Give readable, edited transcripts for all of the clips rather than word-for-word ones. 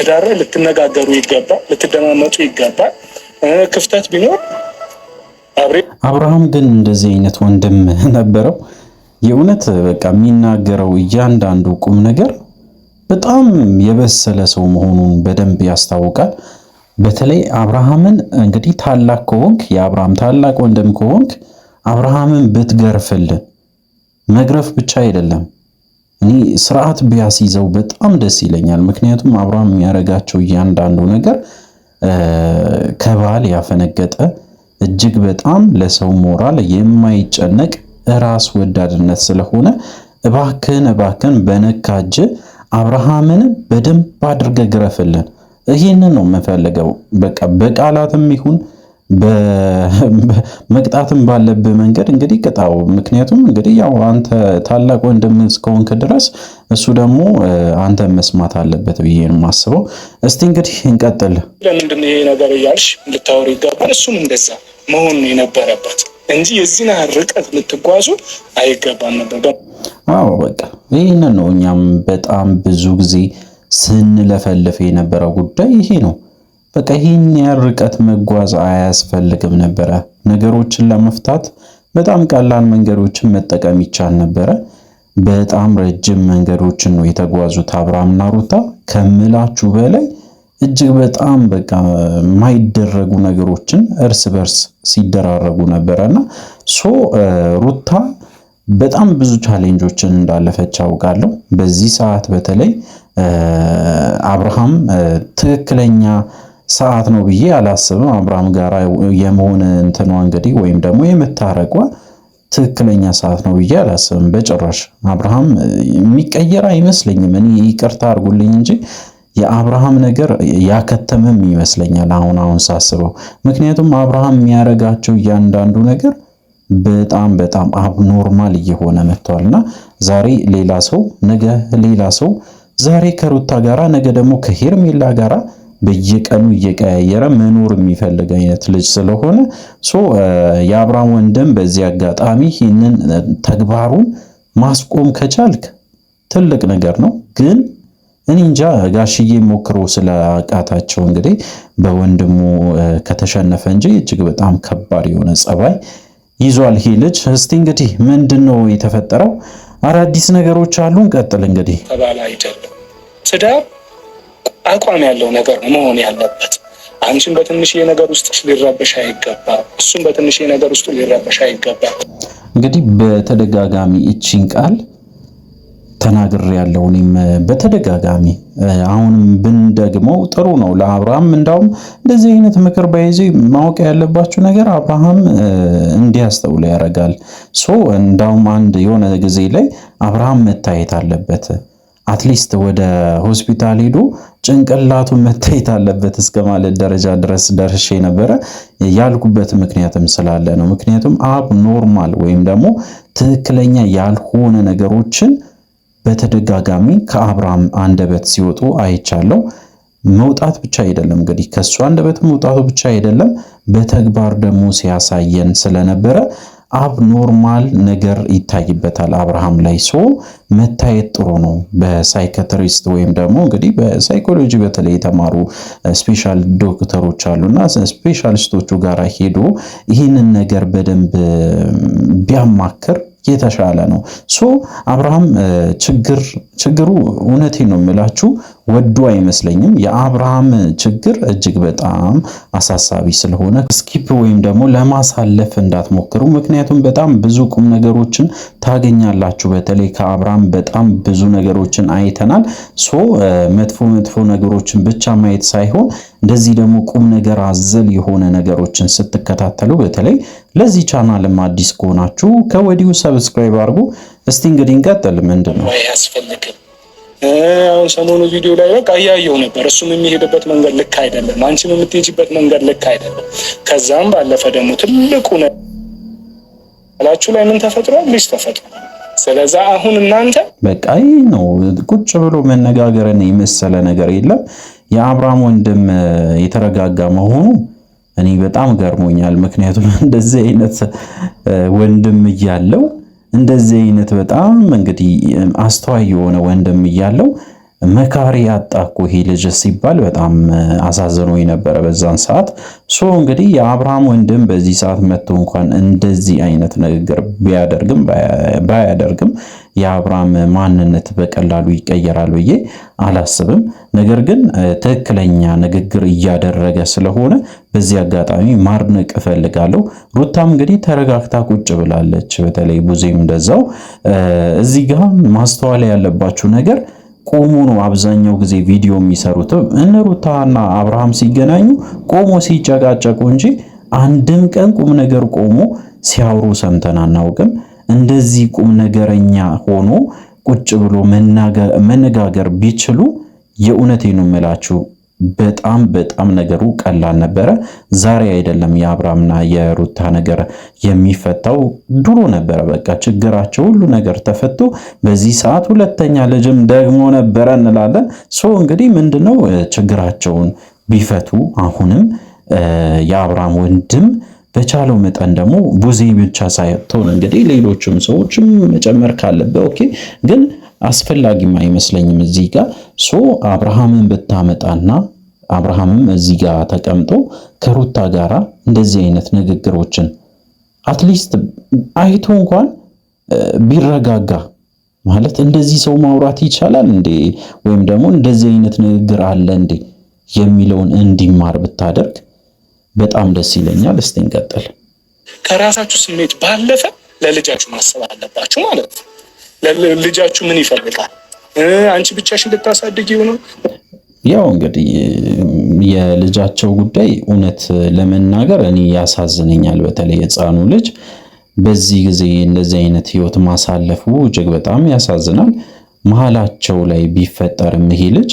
ትዳር ልትነጋገሩ ይገባል፣ ልትደማመጡ ይገባል። ክፍተት ቢኖር አብርሃም ግን እንደዚህ አይነት ወንድም ነበረው። የእውነት በቃ የሚናገረው እያንዳንዱ ቁም ነገር በጣም የበሰለ ሰው መሆኑን በደንብ ያስታውቃል። በተለይ አብርሃምን እንግዲህ ታላቅ ከሆንክ የአብርሃም ታላቅ ወንድም ከሆንክ አብርሃምን ብትገርፍልን፣ መግረፍ ብቻ አይደለም እኔ ስርዓት ቢያስይዘው በጣም ደስ ይለኛል። ምክንያቱም አብርሃም የሚያደርጋቸው እያንዳንዱ ነገር ከባል ያፈነገጠ እጅግ በጣም ለሰው ሞራል የማይጨነቅ ራስ ወዳድነት ስለሆነ እባክህን በነካጅ አብርሃምን በደንብ አድርገህ ግረፍልን። ይህንን ነው የምፈልገው። በቃ በቃላትም ይሁን በመቅጣትም ባለብህ መንገድ እንግዲህ ቅጣው። ምክንያቱም እንግዲህ ያው አንተ ታላቅ ወንድም እስከሆንክ ድረስ እሱ ደግሞ አንተ መስማት አለበት ብዬ ነው የማስበው። እስቲ እንግዲህ እንቀጥል። ለምንድን ነው ይሄ ነገር እያልሽ ልታወሪ ይገባል። እሱም እንደዛ መሆን ነው የነበረበት እንጂ የዚህን ርቀት ልትጓዙ አይገባም ነበር። አዎ በቃ ይህንን ነው እኛም በጣም ብዙ ጊዜ ስንለፈልፍ የነበረው ጉዳይ ይሄ ነው። በቃ ይህን ያህል ርቀት መጓዝ አያስፈልግም ነበረ። ነገሮችን ለመፍታት በጣም ቀላል መንገዶችን መጠቀም ይቻል ነበረ። በጣም ረጅም መንገዶችን ነው የተጓዙት አብርሃምና ሩታ። ከምላችሁ በላይ እጅግ በጣም በቃ የማይደረጉ ነገሮችን እርስ በርስ ሲደራረጉ ነበረና ሩታ በጣም ብዙ ቻሌንጆችን እንዳለፈች አውቃለሁ። በዚህ ሰዓት በተለይ አብርሃም ትክክለኛ ሰዓት ነው ብዬ አላስብም። አብርሃም ጋር የመሆን እንትኗ እንግዲህ ወይም ደግሞ የምታረቋ ትክክለኛ ሰዓት ነው ብዬ አላስብም በጭራሽ። አብርሃም የሚቀየር አይመስለኝም። እኔ ይቅርታ አድርጉልኝ እንጂ የአብርሃም ነገር ያከተመም ይመስለኛል አሁን ሳስበው። ምክንያቱም አብርሃም የሚያረጋቸው እያንዳንዱ ነገር በጣም አብኖርማል እየሆነ መጥቷልና ዛሬ ሌላ ሰው ነገ ሌላ ሰው፣ ዛሬ ከሩታ ጋራ ነገ ደግሞ ከሄርሜላ ጋራ በየቀኑ እየቀያየረ መኖር የሚፈልግ አይነት ልጅ ስለሆነ የአብርሃም ወንድም በዚህ አጋጣሚ ይህንን ተግባሩን ማስቆም ከቻልክ ትልቅ ነገር ነው። ግን እኔ እንጃ ጋሽዬ ሞክሮ ስለአቃታቸው እንግዲህ በወንድሙ ከተሸነፈ እንጂ እጅግ በጣም ከባድ የሆነ ጸባይ ይዟል ይሄ ልጅ። እስቲ እንግዲህ ምንድነው የተፈጠረው? አዳዲስ ነገሮች አሉ። እንቀጥል እንግዲህ። ተባለ አይደለም ትዳር አቋም ያለው ነገር ነው መሆን ያለበት። አንቺም በትንሽዬ ነገር ውስጥ ሊረበሽ አይገባም፣ እሱም በትንሽዬ ነገር ውስጥ ሊረበሽ አይገባም። እንግዲህ በተደጋጋሚ እቺን ቃል ተናግሬ ያለው እኔም በተደጋጋሚ አሁንም ብንደግመው ጥሩ ነው ለአብርሃም። እንዳውም እንደዚህ አይነት ምክር ባይዚ ማወቅ ያለባችሁ ነገር አብርሃም እንዲያስተውል ያደርጋል። እንዳውም አንድ የሆነ ጊዜ ላይ አብርሃም መታየት አለበት፣ አትሊስት ወደ ሆስፒታል ሄዶ ጭንቅላቱ መታየት አለበት እስከ ማለት ደረጃ ድረስ ደርሼ ነበረ። ያልኩበት ምክንያትም ስላለ ነው። ምክንያቱም አብ ኖርማል ወይም ደግሞ ትክክለኛ ያልሆነ ነገሮችን በተደጋጋሚ ከአብርሃም አንደበት ሲወጡ አይቻለው። መውጣት ብቻ አይደለም እንግዲህ ከሱ አንደበት መውጣቱ ብቻ አይደለም፣ በተግባር ደግሞ ሲያሳየን ስለነበረ አብ ኖርማል ነገር ይታይበታል አብርሃም ላይ። መታየት ጥሩ ነው። በሳይካትሪስት ወይም ደግሞ እንግዲህ በሳይኮሎጂ በተለይ የተማሩ ስፔሻል ዶክተሮች አሉና ስፔሻሊስቶቹ ጋር ሄዶ ይህንን ነገር በደንብ ቢያማክር የተሻለ ነው። አብርሃም ችግሩ እውነቴን ነው የምላችሁ ወዶ አይመስለኝም። የአብርሃም ችግር እጅግ በጣም አሳሳቢ ስለሆነ ስኪፕ ወይም ደግሞ ለማሳለፍ እንዳትሞክሩ። ምክንያቱም በጣም ብዙ ቁም ነገሮችን ታገኛላችሁ። በተለይ ከአብርሃም በጣም ብዙ ነገሮችን አይተናል። መጥፎ ነገሮችን ብቻ ማየት ሳይሆን እንደዚህ ደግሞ ቁም ነገር አዘል የሆነ ነገሮችን ስትከታተሉ፣ በተለይ ለዚህ ቻናልም አዲስ ከሆናችሁ ከወዲሁ ሰብስክራይብ አድርጉ። እስቲ እንግዲህ እንቀጥል። ምንድነው አያስፈልግም። አሁን ሰሞኑ ቪዲዮ ላይ በቃ እያየው ነበር። እሱም የሚሄድበት መንገድ ልክ አይደለም፣ አንቺም የምትሄጂበት መንገድ ልክ አይደለም። ከዛም ባለፈ ደግሞ ትልቁ አላችሁ ላይ ምን ተፈጥሯል? ልጅ ተፈጥሯል። ስለዚህ አሁን እናንተ በቃ ይሄ ነው ቁጭ ብሎ መነጋገርን የመሰለ ነገር የለም። የአብርሃም ወንድም የተረጋጋ መሆኑ እኔ በጣም ገርሞኛል። ምክንያቱም እንደዚህ አይነት ወንድም እያለው እንደዚህ አይነት በጣም እንግዲህ አስተዋይ የሆነ ወንድም እያለው መካሪ ያጣኩ ይሄ ልጅ ሲባል በጣም አሳዝኖ የነበረ በዛን ሰዓት። እንግዲህ የአብርሃም ወንድም በዚህ ሰዓት መጥቶ እንኳን እንደዚህ አይነት ንግግር ቢያደርግም ባያደርግም የአብርሃም ማንነት በቀላሉ ይቀየራል ብዬ አላስብም። ነገር ግን ትክክለኛ ንግግር እያደረገ ስለሆነ በዚህ አጋጣሚ ማድነቅ እፈልጋለሁ። ሩታም እንግዲህ ተረጋግታ ቁጭ ብላለች። በተለይ ቡዜም እንደዛው። እዚህ ጋር ማስተዋል ያለባችሁ ነገር ቆሞ ነው አብዛኛው ጊዜ ቪዲዮ የሚሰሩት። እነ ሩታና አብርሃም ሲገናኙ ቆሞ ሲጨቃጨቁ እንጂ አንድም ቀን ቁም ነገር ቆሞ ሲያወሩ ሰምተን አናውቅም። እንደዚህ ቁም ነገረኛ ሆኖ ቁጭ ብሎ መነጋገር ቢችሉ የእውነቴን ነው የምላችሁ በጣም በጣም ነገሩ ቀላል ነበረ። ዛሬ አይደለም የአብርሃምና የሩታ ነገር የሚፈታው ድሮ ነበረ። በቃ ችግራቸው ሁሉ ነገር ተፈቶ በዚህ ሰዓት ሁለተኛ ልጅም ደግሞ ነበረ እንላለን። እንግዲህ ምንድነው ችግራቸውን ቢፈቱ አሁንም የአብርሃም ወንድም በቻለው መጠን ደግሞ ቡዜ ብቻ ሳይሆን እንግዲህ ሌሎችም ሰዎችም መጨመር ካለበት ኦኬ፣ ግን አስፈላጊም አይመስለኝም እዚህ ጋር አብርሃምን ብታመጣና አብርሃምም እዚህ ጋር ተቀምጦ ከሩታ ጋራ እንደዚህ አይነት ንግግሮችን አትሊስት አይቶ እንኳን ቢረጋጋ ማለት እንደዚህ ሰው ማውራት ይቻላል እንዴ? ወይም ደግሞ እንደዚህ አይነት ንግግር አለ እንዴ የሚለውን እንዲማር ብታደርግ በጣም ደስ ይለኛል። እስቲ እንቀጥል። ከራሳችሁ ስሜት ባለፈ ለልጃችሁ ማሰብ አለባችሁ ማለት ነው። ልጃችሁ ምን ይፈልጋል? አንቺ ብቻሽን ልታሳድጊው ነው? ያው እንግዲህ የልጃቸው ጉዳይ እውነት ለመናገር እኔ ያሳዝነኛል። በተለይ ሕፃኑ ልጅ በዚህ ጊዜ እንደዚህ አይነት ህይወት ማሳለፉ እጅግ በጣም ያሳዝናል። መሀላቸው ላይ ቢፈጠርም ይሄ ልጅ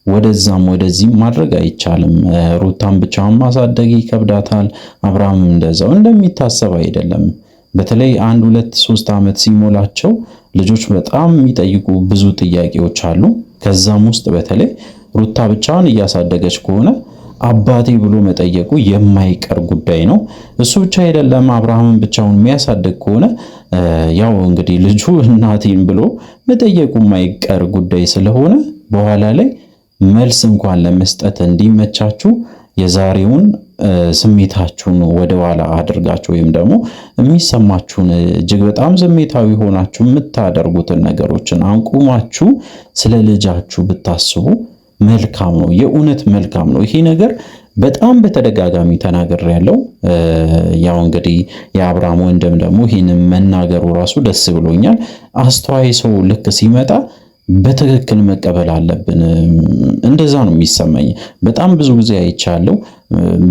ወደዛም ወደዚህም ማድረግ አይቻልም። ሩታን ብቻውን ማሳደግ ይከብዳታል። አብርሃም እንደዛው እንደሚታሰብ አይደለም። በተለይ 1 2 3 ዓመት ሲሞላቸው ልጆች በጣም የሚጠይቁ ብዙ ጥያቄዎች አሉ። ከዛም ውስጥ በተለይ ሩታ ብቻውን እያሳደገች ከሆነ አባቴ ብሎ መጠየቁ የማይቀር ጉዳይ ነው። እሱ ብቻ አይደለም፣ አብርሃምን ብቻውን የሚያሳድግ ከሆነ ያው እንግዲህ ልጁ እናቴን ብሎ መጠየቁ የማይቀር ጉዳይ ስለሆነ በኋላ ላይ መልስ እንኳን ለመስጠት እንዲመቻችሁ የዛሬውን ስሜታችሁን ወደ ኋላ አድርጋችሁ ወይም ደግሞ የሚሰማችሁን እጅግ በጣም ስሜታዊ ሆናችሁ የምታደርጉትን ነገሮችን አንቁማችሁ ስለ ልጃችሁ ብታስቡ መልካም ነው። የእውነት መልካም ነው። ይሄ ነገር በጣም በተደጋጋሚ ተናግሬያለሁ። ያው እንግዲህ የአብርሃም ወንድም ደግሞ ይህንን መናገሩ ራሱ ደስ ብሎኛል። አስተዋይ ሰው ልክ ሲመጣ በትክክል መቀበል አለብን። እንደዛ ነው የሚሰማኝ። በጣም ብዙ ጊዜ አይቻለሁ።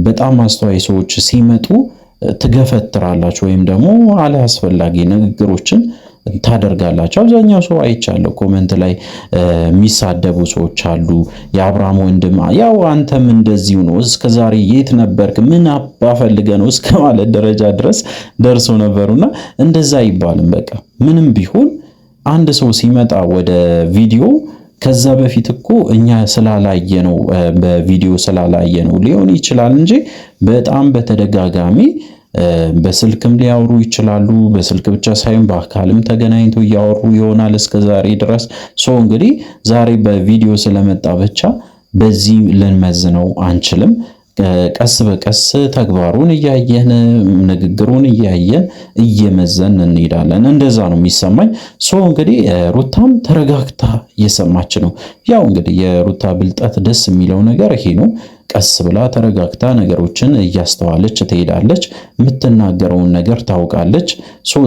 በጣም አስተዋይ ሰዎች ሲመጡ ትገፈትራላችሁ ወይም ደግሞ አላስፈላጊ ንግግሮችን ታደርጋላችሁ። አብዛኛው ሰው አይቻለሁ ኮሜንት ላይ የሚሳደቡ ሰዎች አሉ። የአብርሃም ወንድም ያው አንተም እንደዚሁ ነው፣ እስከዛሬ የት ነበርክ? ምን አባፈልገ ነው እስከ ማለት ደረጃ ድረስ ደርሶ ነበሩና እንደዛ አይባልም። በቃ ምንም ቢሆን አንድ ሰው ሲመጣ ወደ ቪዲዮ ከዛ በፊት እኮ እኛ ስላላየ ነው በቪዲዮ ስላላየ ነው ሊሆን ይችላል እንጂ በጣም በተደጋጋሚ በስልክም ሊያወሩ ይችላሉ። በስልክ ብቻ ሳይሆን በአካልም ተገናኝቶ እያወሩ ይሆናል እስከዛሬ ድረስ። እንግዲህ ዛሬ በቪዲዮ ስለመጣ ብቻ በዚህ ልንመዝነው አንችልም። ቀስ በቀስ ተግባሩን እያየን ንግግሩን እያየን እየመዘን እንሄዳለን። እንደዛ ነው የሚሰማኝ። እንግዲህ ሩታም ተረጋግታ እየሰማች ነው። ያው እንግዲህ የሩታ ብልጠት ደስ የሚለው ነገር ይሄ ነው። ቀስ ብላ ተረጋግታ ነገሮችን እያስተዋለች ትሄዳለች። የምትናገረውን ነገር ታውቃለች።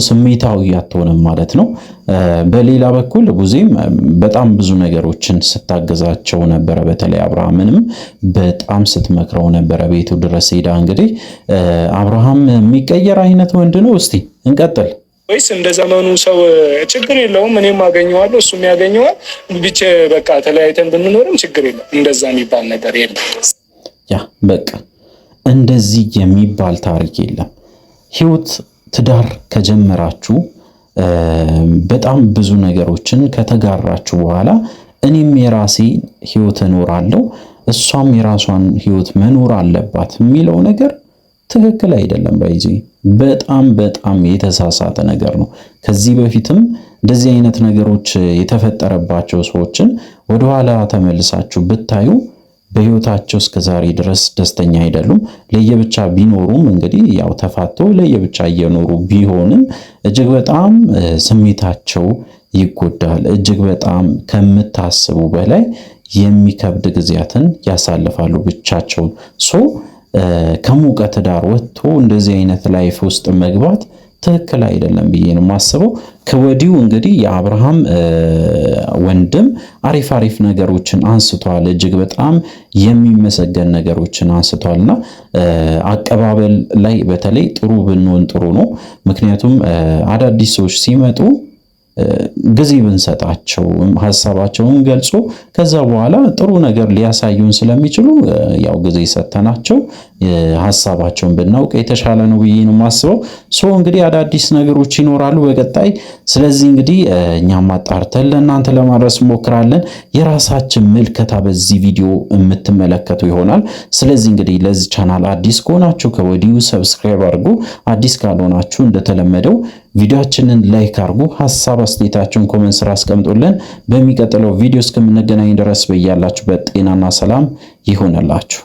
ስሜታዊ አትሆንም ማለት ነው። በሌላ በኩል ቡዜም በጣም ብዙ ነገሮችን ስታገዛቸው ነበረ። በተለይ አብርሃምንም በጣም ስትመክረው ነበረ ቤቱ ድረስ ሄዳ። እንግዲህ አብርሃም የሚቀየር አይነት ወንድ ነው። እስቲ እንቀጥል። ወይስ እንደ ዘመኑ ሰው ችግር የለውም እኔም አገኘዋለሁ እሱም ያገኘዋል ብቻ በቃ ተለያይተን ብንኖርም ችግር የለም እንደዛ የሚባል ነገር የለም። ያ በቃ እንደዚህ የሚባል ታሪክ የለም። ህይወት ትዳር ከጀመራችሁ በጣም ብዙ ነገሮችን ከተጋራችሁ በኋላ እኔም የራሴ ህይወት እኖራለሁ እሷም የራሷን ህይወት መኖር አለባት የሚለው ነገር ትክክል አይደለም። በዚህ በጣም በጣም የተሳሳተ ነገር ነው። ከዚህ በፊትም እንደዚህ አይነት ነገሮች የተፈጠረባቸው ሰዎችን ወደኋላ ተመልሳችሁ ብታዩ በህይወታቸው እስከዛሬ ድረስ ደስተኛ አይደሉም። ለየብቻ ቢኖሩም እንግዲህ ያው ተፋቶ ለየብቻ እየኖሩ ቢሆንም እጅግ በጣም ስሜታቸው ይጎዳል። እጅግ በጣም ከምታስቡ በላይ የሚከብድ ጊዜያትን ያሳልፋሉ ብቻቸውን። ከሞቀ ትዳር ወጥቶ እንደዚህ አይነት ላይፍ ውስጥ መግባት ትክክል አይደለም ብዬ ነው የማስበው። ከወዲሁ እንግዲህ የአብርሃም ወንድም አሪፍ ነገሮችን አንስቷል። እጅግ በጣም የሚመሰገን ነገሮችን አንስቷልና አቀባበል ላይ በተለይ ጥሩ ብንሆን ጥሩ ነው። ምክንያቱም አዳዲስ ሰዎች ሲመጡ ጊዜ ብንሰጣቸው ሀሳባቸውን ገልጾ ከዛ በኋላ ጥሩ ነገር ሊያሳዩን ስለሚችሉ ያው ጊዜ ሰተናቸው ሀሳባቸውን ብናውቅ የተሻለ ነው ብዬ ነው የማስበው። እንግዲህ አዳዲስ ነገሮች ይኖራሉ በቀጣይ። ስለዚህ እንግዲህ እኛም አጣርተን ለእናንተ ለማድረስ እንሞክራለን። የራሳችን ምልከታ በዚህ ቪዲዮ የምትመለከቱ ይሆናል። ስለዚህ እንግዲህ ለዚህ ቻናል አዲስ ከሆናችሁ ከወዲሁ ሰብስክራይብ አድርጉ። አዲስ ካልሆናችሁ እንደተለመደው ቪዲዮአችንን ላይክ አድርጉ። ሀሳብ አስተያየታችሁን ኮሜንት ስራ አስቀምጡልን። በሚቀጥለው ቪዲዮ እስከምንገናኝ ድረስ በያላችሁበት ጤናና ሰላም ይሆንላችሁ።